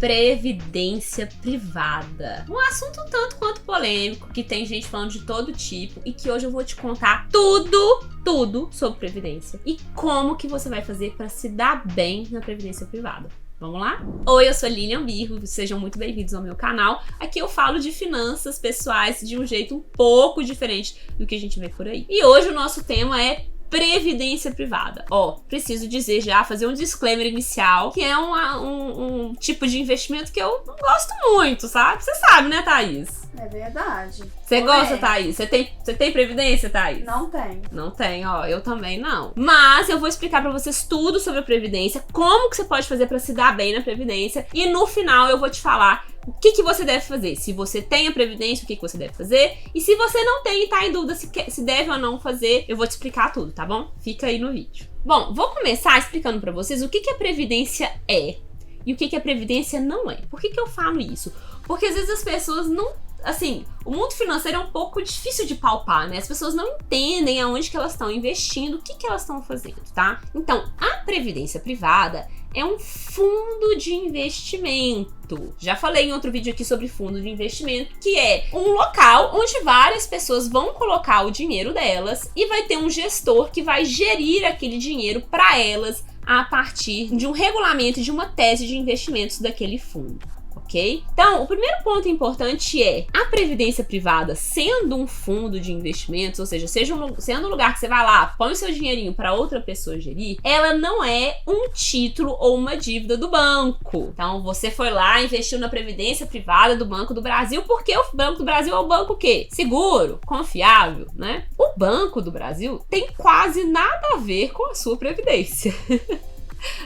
Previdência privada. Um assunto um tanto quanto polêmico, que tem gente falando de todo tipo e que hoje eu vou te contar tudo sobre previdência e como que você vai fazer para se dar bem na previdência privada. Vamos lá? Oi, eu sou Lilian Birro, sejam muito bem-vindos ao meu canal. Aqui eu falo de finanças pessoais de um jeito um pouco diferente do que a gente vê por aí. E hoje o nosso tema é previdência privada. Preciso dizer já, fazer um disclaimer inicial, que é um tipo de investimento que eu não gosto muito, sabe? Você sabe, né, Thaís? É verdade. Você gosta, Thaís? Você tem previdência, Thaís? Não tenho. Não tem, eu também não. Mas eu vou explicar pra vocês tudo sobre a previdência, como que você pode fazer pra se dar bem na previdência, e no final eu vou te falar o que você deve fazer. Se você tem a previdência, o que você deve fazer. E se você não tem e tá em dúvida se deve ou não fazer, eu vou te explicar tudo, tá bom? Fica aí no vídeo. Bom, vou começar explicando pra vocês o que a previdência é e o que a previdência não é. Por que eu falo isso? Porque às vezes as pessoas não... Assim, o mundo financeiro é um pouco difícil de palpar, né? As pessoas não entendem aonde que elas estão investindo, o que elas estão fazendo, tá? Então, a previdência privada é um fundo de investimento. Já falei em outro vídeo aqui sobre fundo de investimento, que é um local onde várias pessoas vão colocar o dinheiro delas e vai ter um gestor que vai gerir aquele dinheiro para elas a partir de um regulamento, de uma tese de investimentos daquele fundo. Ok? Então, o primeiro ponto importante é a previdência privada, sendo um fundo de investimentos, ou seja, sendo um lugar que você vai lá, põe o seu dinheirinho para outra pessoa gerir, ela não é um título ou uma dívida do banco. Então, você foi lá, investiu na previdência privada do Banco do Brasil, porque o Banco do Brasil é um banco o quê? Seguro, confiável, né? O Banco do Brasil tem quase nada a ver com a sua previdência.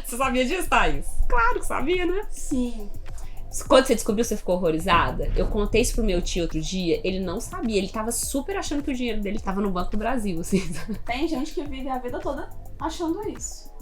Você sabia disso, Thaís? Claro que sabia, né? Sim. Quando você descobriu, você ficou horrorizada? Eu contei isso pro meu tio outro dia, ele não sabia, ele tava super achando que o dinheiro dele tava no Banco do Brasil, assim. Tem gente que vive a vida toda achando isso.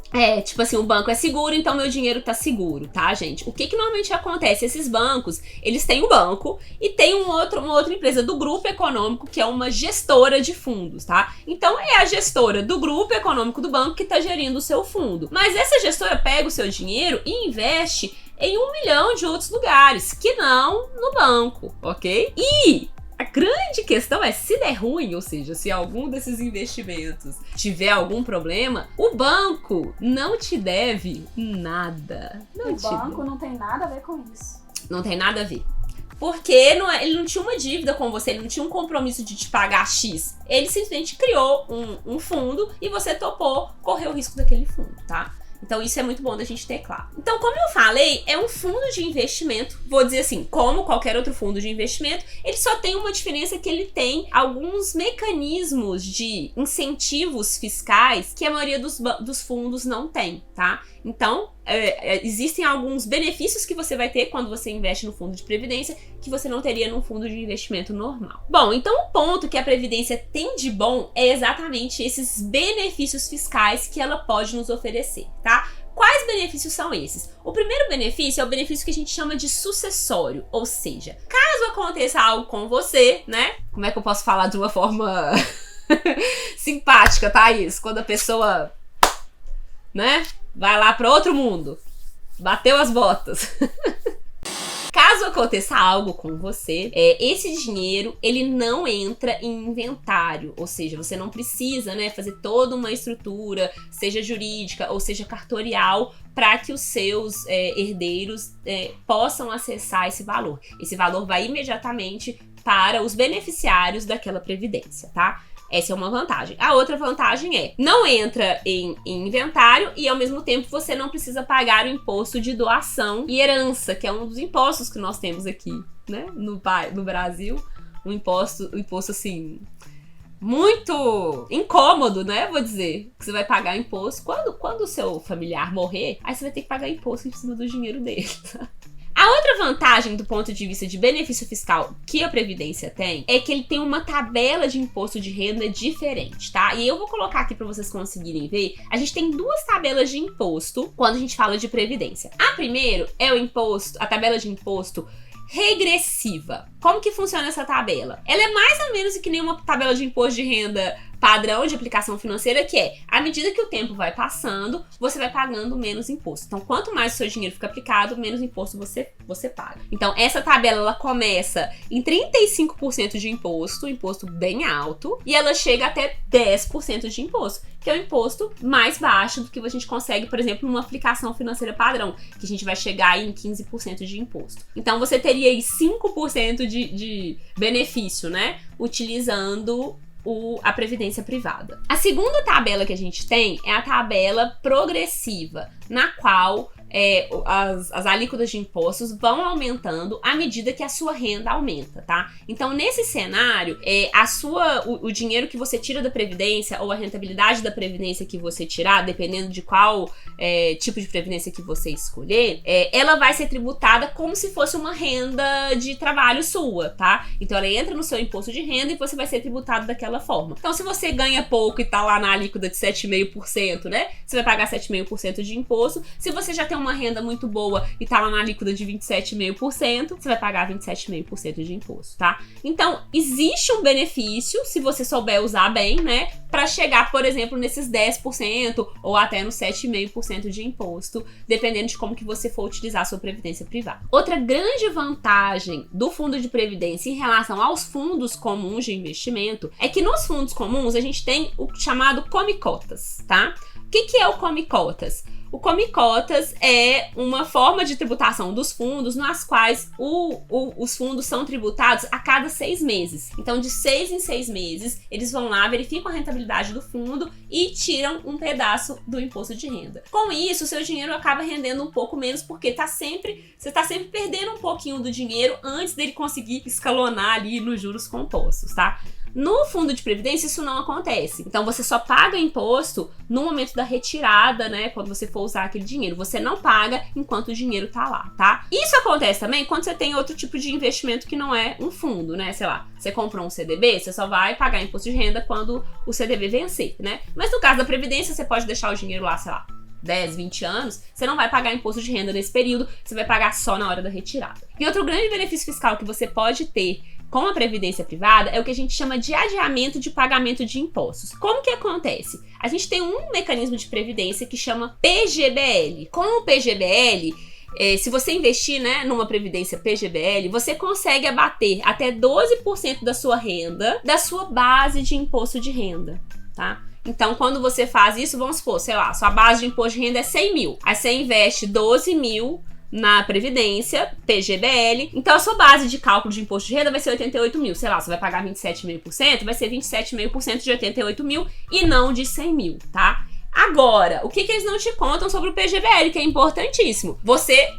Tipo assim, o banco é seguro, então meu dinheiro tá seguro, tá, gente? O que normalmente acontece? Esses bancos, eles têm um banco e tem uma outra empresa do grupo econômico, que é uma gestora de fundos, tá? Então é a gestora do grupo econômico do banco que tá gerindo o seu fundo. Mas essa gestora pega o seu dinheiro e investe em 1 milhão de outros lugares, que não no banco, ok? E a grande questão é, se der ruim, ou seja, se algum desses investimentos tiver algum problema, o banco não te deve nada. O banco não tem nada a ver com isso. Não tem nada a ver. Porque ele não tinha uma dívida com você, ele não tinha um compromisso de te pagar X. Ele simplesmente criou um fundo e você topou correr o risco daquele fundo, tá? Então isso é muito bom da gente ter claro. Então, como eu falei, é um fundo de investimento, vou dizer assim, como qualquer outro fundo de investimento, ele só tem uma diferença, que ele tem alguns mecanismos de incentivos fiscais que a maioria dos fundos não tem, tá? Então, existem alguns benefícios que você vai ter quando você investe no fundo de previdência que você não teria num fundo de investimento normal. Bom, então o ponto que a previdência tem de bom é exatamente esses benefícios fiscais que ela pode nos oferecer, tá? Quais benefícios são esses? O primeiro benefício é o benefício que a gente chama de sucessório, ou seja, caso aconteça algo com você, né? Como é que eu posso falar de uma forma simpática, Thaís? Quando a pessoa, né, vai lá para outro mundo, bateu as botas. Caso aconteça algo com você, esse dinheiro, ele não entra em inventário, ou seja, você não precisa, né, fazer toda uma estrutura, seja jurídica ou seja cartorial, para que os seus herdeiros possam acessar esse valor. Esse valor vai imediatamente para os beneficiários daquela previdência, tá? Essa é uma vantagem. A outra vantagem é, não entra em inventário e ao mesmo tempo você não precisa pagar o imposto de doação e herança, que é um dos impostos que nós temos aqui, né, no Brasil. Um imposto assim, muito incômodo, né, vou dizer, que você vai pagar imposto. Quando o seu familiar morrer, aí você vai ter que pagar imposto em cima do dinheiro dele, tá? A outra vantagem do ponto de vista de benefício fiscal que a Previdência tem é que ele tem uma tabela de imposto de renda diferente, tá? E eu vou colocar aqui para vocês conseguirem ver. A gente tem duas tabelas de imposto quando a gente fala de Previdência. A primeira é a tabela de imposto regressiva. Como que funciona essa tabela? Ela é mais ou menos que nem uma tabela de imposto de renda padrão de aplicação financeira, que é, à medida que o tempo vai passando, você vai pagando menos imposto. Então, quanto mais o seu dinheiro fica aplicado, menos imposto você paga. Então, essa tabela, ela começa em 35% de imposto bem alto, e ela chega até 10% de imposto, que é o imposto mais baixo do que a gente consegue, por exemplo, numa aplicação financeira padrão, que a gente vai chegar aí em 15% de imposto. Então, você teria aí 5% de benefício, né? Utilizando a previdência privada. A segunda tabela que a gente tem é a tabela progressiva, na qual as alíquotas de impostos vão aumentando à medida que a sua renda aumenta, tá? Então, nesse cenário, o dinheiro que você tira da Previdência, ou a rentabilidade da Previdência que você tirar, dependendo de qual tipo de Previdência que você escolher, ela vai ser tributada como se fosse uma renda de trabalho sua, tá? Então, ela entra no seu imposto de renda e você vai ser tributado daquela forma. Então, se você ganha pouco e tá lá na alíquota de 7,5%, né? Você vai pagar 7,5% de imposto. Se você já tem uma renda muito boa e tá lá na alíquota de 27,5%, você vai pagar 27,5% de imposto, tá? Então, existe um benefício, se você souber usar bem, né? Pra chegar, por exemplo, nesses 10% ou até no 7,5% de imposto, dependendo de como que você for utilizar a sua previdência privada. Outra grande vantagem do fundo de previdência em relação aos fundos comuns de investimento é que nos fundos comuns a gente tem o chamado come-cotas, tá? O que é o come-cotas? O come-cotas é uma forma de tributação dos fundos nas quais os fundos são tributados a cada 6 meses. Então, de 6 em 6 meses, eles vão lá, verificam a rentabilidade do fundo e tiram um pedaço do imposto de renda. Com isso, o seu dinheiro acaba rendendo um pouco menos, porque você está sempre perdendo um pouquinho do dinheiro antes dele conseguir escalonar ali nos juros compostos, tá? No fundo de previdência, isso não acontece. Então, você só paga imposto no momento da retirada, né? Quando você for usar aquele dinheiro. Você não paga enquanto o dinheiro tá lá, tá? Isso acontece também quando você tem outro tipo de investimento que não é um fundo, né? Sei lá, você comprou um CDB, você só vai pagar imposto de renda quando o CDB vencer, né? Mas no caso da previdência, você pode deixar o dinheiro lá, sei lá, 10, 20 anos, você não vai pagar imposto de renda nesse período, você vai pagar só na hora da retirada. E outro grande benefício fiscal que você pode ter com a previdência privada é o que a gente chama de adiamento de pagamento de impostos. Como que acontece? A gente tem um mecanismo de previdência que chama PGBL. Com o PGBL, se você investir, né, numa previdência PGBL, você consegue abater até 12% da sua renda da sua base de imposto de renda, tá? Então, quando você faz isso, vamos supor, sei lá, sua base de imposto de renda é 100 mil. Aí você investe 12 mil na Previdência, PGBL. Então, a sua base de cálculo de imposto de renda vai ser 88 mil. Sei lá, você vai pagar 27,5%, vai ser 27,5% de 88 mil e não de 100 mil, tá? Agora, o que eles não te contam sobre o PGBL, que é importantíssimo?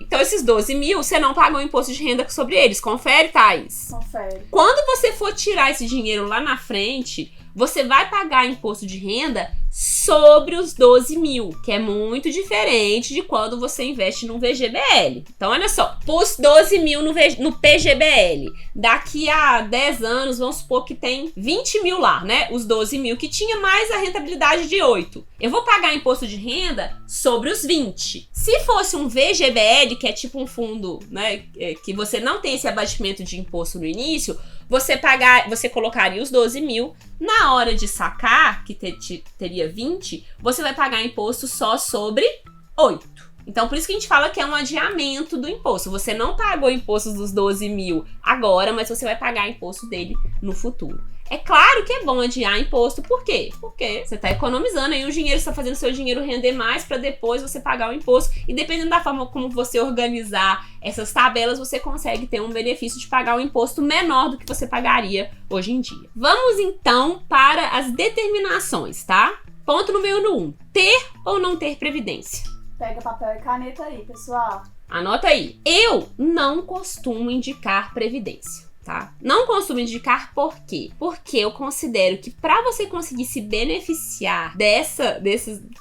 Então, esses 12 mil, você não pagou imposto de renda sobre eles. Confere, Thaís? Confere. Quando você for tirar esse dinheiro lá na frente, você vai pagar imposto de renda sobre os 12 mil, que é muito diferente de quando você investe num VGBL. Então, olha só, pus 12 mil no PGBL. Daqui a 10 anos, vamos supor que tem 20 mil lá, né? Os 12 mil que tinha mais a rentabilidade de 8. Eu vou pagar imposto de renda sobre os 20. Se fosse um VGBL, que é tipo um fundo, né, que você não tem esse abatimento de imposto no início, você colocaria os 12 mil. Na hora de sacar, que teria 20, você vai pagar imposto só sobre 8. Então, por isso que a gente fala que é um adiamento do imposto. Você não pagou imposto dos 12 mil agora, mas você vai pagar imposto dele no futuro. É claro que é bom adiar imposto, por quê? Porque você está economizando aí o dinheiro, você está fazendo seu dinheiro render mais para depois você pagar o imposto. E dependendo da forma como você organizar essas tabelas, você consegue ter um benefício de pagar um imposto menor do que você pagaria hoje em dia. Vamos então para as determinações, tá? Ponto número 1. Ter ou não ter previdência? Pega papel e caneta aí, pessoal. Anota aí. Eu não costumo indicar previdência, tá? Não costumo indicar por quê? Porque eu considero que para você conseguir se beneficiar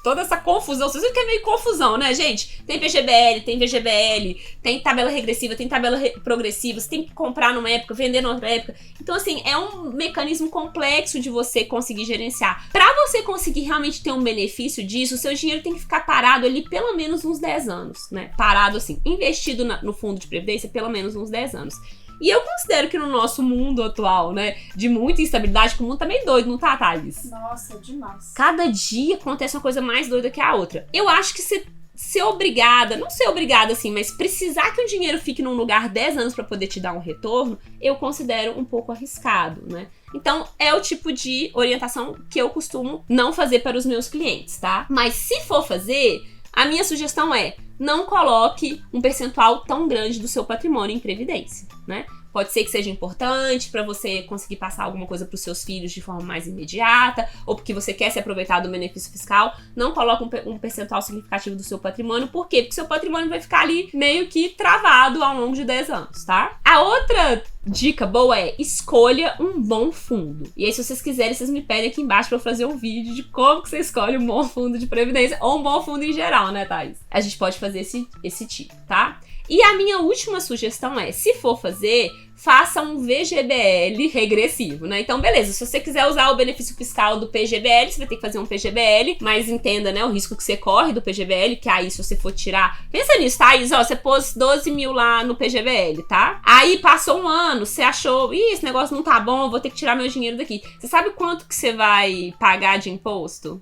toda essa confusão, vocês viram que é meio confusão, né, gente? Tem PGBL, tem VGBL, tem tabela regressiva, tem tabela progressiva, você tem que comprar numa época, vender noutra época. Então, assim, é um mecanismo complexo de você conseguir gerenciar. Para você conseguir realmente ter um benefício disso, o seu dinheiro tem que ficar parado ali pelo menos uns 10 anos, né? Parado, assim, investido no fundo de previdência pelo menos uns 10 anos. E eu considero que no nosso mundo atual, né, de muita instabilidade, que o mundo tá meio doido, não tá, Thaís? Nossa, demais. Cada dia acontece uma coisa mais doida que a outra. Eu acho que ser obrigada, não ser obrigada assim, mas precisar que o dinheiro fique num lugar 10 anos pra poder te dar um retorno, eu considero um pouco arriscado, né? Então, é o tipo de orientação que eu costumo não fazer para os meus clientes, tá? Mas se for fazer, a minha sugestão é: não coloque um percentual tão grande do seu patrimônio em previdência, né? Pode ser que seja importante para você conseguir passar alguma coisa para os seus filhos de forma mais imediata, ou porque você quer se aproveitar do benefício fiscal. Não coloque um percentual significativo do seu patrimônio. Por quê? Porque seu patrimônio vai ficar ali meio que travado ao longo de 10 anos, tá? A outra dica boa é: escolha um bom fundo. E aí, se vocês quiserem, vocês me pedem aqui embaixo pra eu fazer um vídeo de como que você escolhe um bom fundo de previdência, ou um bom fundo em geral, né, Thaís? A gente pode fazer esse tipo, tá? E a minha última sugestão é: se for fazer, faça um VGBL regressivo, né? Então, beleza, se você quiser usar o benefício fiscal do PGBL, você vai ter que fazer um PGBL, mas entenda, né, o risco que você corre do PGBL, que aí, se você for tirar... Pensa nisso, Thaís, ó, você pôs 12 mil lá no PGBL, tá? Aí, passou um ano, você achou: ih, esse negócio não tá bom, vou ter que tirar meu dinheiro daqui. Você sabe quanto que você vai pagar de imposto?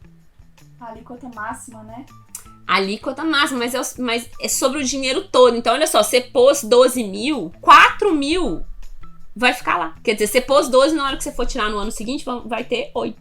A alíquota máxima, né? Alíquota máxima, mas é sobre o dinheiro todo. Então, olha só, você pôs 12 mil, 4 mil vai ficar lá. Quer dizer, você pôs 12, na hora que você for tirar no ano seguinte, vai ter 8.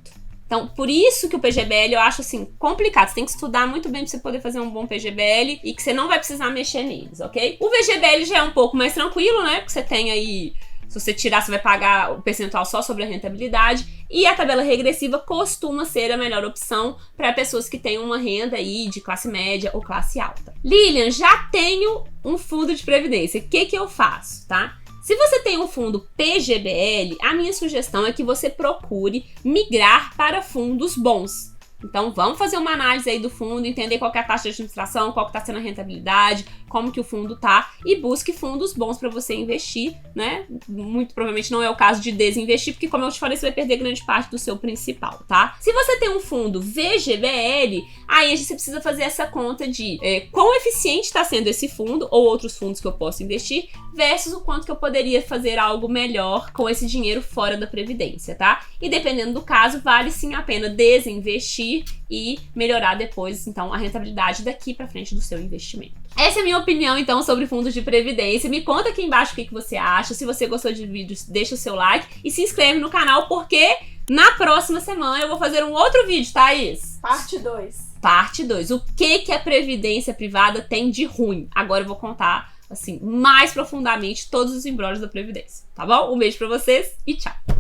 Então, por isso que o PGBL eu acho, assim, complicado. Você tem que estudar muito bem pra você poder fazer um bom PGBL e que você não vai precisar mexer neles, ok? O VGBL já é um pouco mais tranquilo, né? Porque você tem aí... Se você tirar, você vai pagar o percentual só sobre a rentabilidade. E a tabela regressiva costuma ser a melhor opção para pessoas que têm uma renda aí de classe média ou classe alta. Lilian, já tenho um fundo de previdência. O que eu faço, tá? Se você tem um fundo PGBL, a minha sugestão é que você procure migrar para fundos bons. Então, vamos fazer uma análise aí do fundo, entender qual que é a taxa de administração, qual que tá sendo a rentabilidade, como que o fundo tá, e busque fundos bons para você investir, né? Muito provavelmente não é o caso de desinvestir, porque, como eu te falei, você vai perder grande parte do seu principal, tá? Se você tem um fundo VGBL, aí você precisa fazer essa conta de quão eficiente está sendo esse fundo, ou outros fundos que eu posso investir, versus o quanto que eu poderia fazer algo melhor com esse dinheiro fora da Previdência, tá? E dependendo do caso, vale sim a pena desinvestir e melhorar depois, então, a rentabilidade daqui pra frente do seu investimento. Essa é a minha opinião, então, sobre fundos de previdência. Me conta aqui embaixo o que você acha. Se você gostou de vídeo, deixa o seu like e se inscreve no canal, porque na próxima semana eu vou fazer um outro vídeo, Thaís. Parte 2. Parte 2. O que a previdência privada tem de ruim? Agora eu vou contar, assim, mais profundamente todos os embrólios da previdência, tá bom? Um beijo pra vocês e tchau!